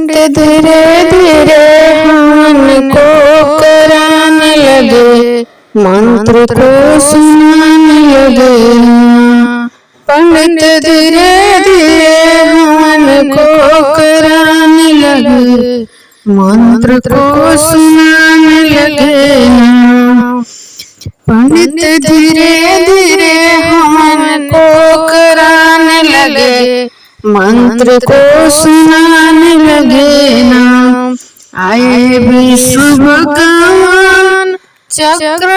पंडित धीरे धीरे हवन को कराने लगे, मंत्र को सुनाने लगे। पंडित धीरे धीरे हवन को कराने लगे, मंत्र को सुनाने लगे। पंडित धीरे धीरे हवन को कराने लगे, मंत्र को सुनाने लगे ना। आए विष्णु भगवान चक्र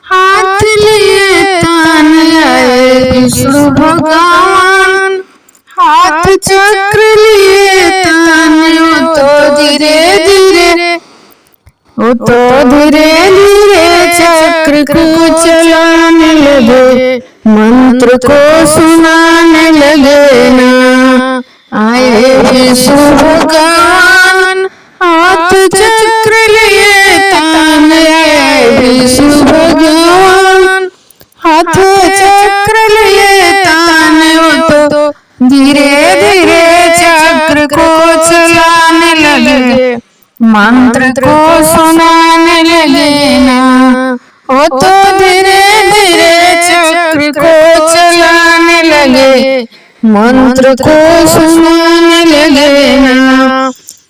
हाथ लिए तान, आए विष्णु भगवान हाथ चक्र लिए तान। वो तो धीरे धीरे चक्र को चलाने लगे, मंत्र को सुनाने लगे ना। आए विष्णु भगवान हाथ चक्र लिए तान, आए विष्णु भगवान हाथ चक्र लिए तान। वो तो धीरे धीरे चक्र को चलाने लगे, मंत्र को सुनाने लगे ना। वो तो धीरे धीरे चक्र को चलाने लगे, मंत्र को सुनाने लगे ना।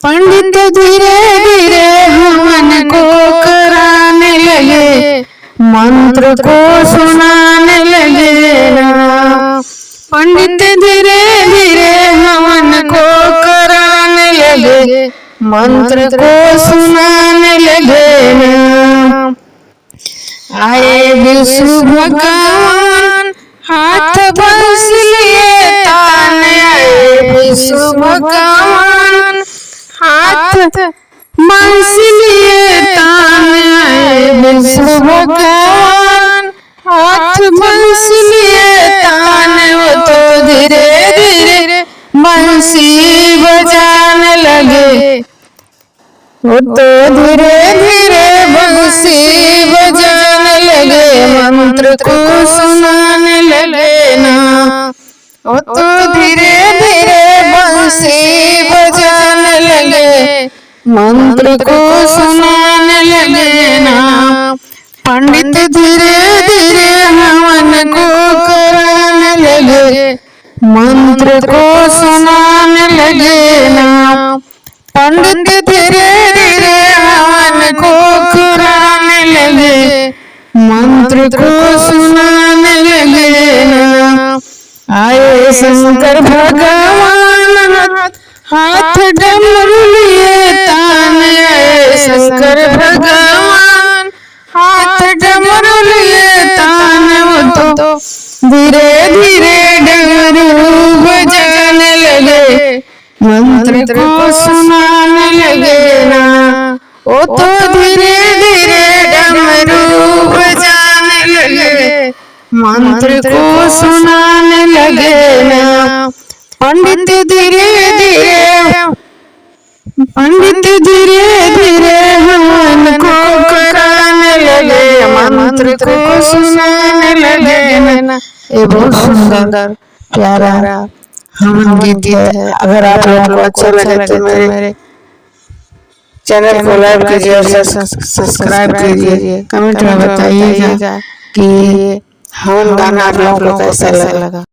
पंडित धीरे धीरे हवन को कराने लगे, मंत्र को सुनाने लगे ना। पंडित धीरे धीरे हवन को कराने लगे, मंत्र को सुनाने लगे ना। आए विष्णु भगवान हाथ बंस लिए तान, आए विष्णु भगवान हाथ बंस लिए तान, आए विष्णु भगवान हाथ बंस लिए तान। वो तो धीरे धीरे बंसी बजाने लगे, वो तो धीरे धीरे बंसी बजाने लगे, मंत्र को सुनाने लगे ना। वो तो धीरे धीरे बंसी बजाने लगे, मंत्र को सुनाने लगे ना। पंडित धीरे धीरे हवन को कराने लगे, मंत्र को सुनाने लगे ना। पंडित धीरे धीरे हवन को कराने लगे, मंत्र को सुनाने लगे ना। आए शंकर भगवान हाथ डमरू लिए तान, आए शंकर भगवान हाथ डमरू लिए तान। वो तो धीरे धीरे डमरू बजाने लगे, मंत्र को सुनाने लगे ना। वो तो धीरे धीरे डमरू बजाने लगे, मंत्र को सुनाने लगे ना। पंडित धीरे धीरे हवन को कराने लगे, मंत्र को सुनाने लगे ना। ये बहुत सुंदर प्यारा हवन गीत है। अगर आप लोगों को अच्छा लगे तो मेरे चैनल को लाइक कीजिए और सब्सक्राइब कीजिए। कमेंट में बताइएगा कि हवन गाना आप लोगों को कैसा लगा।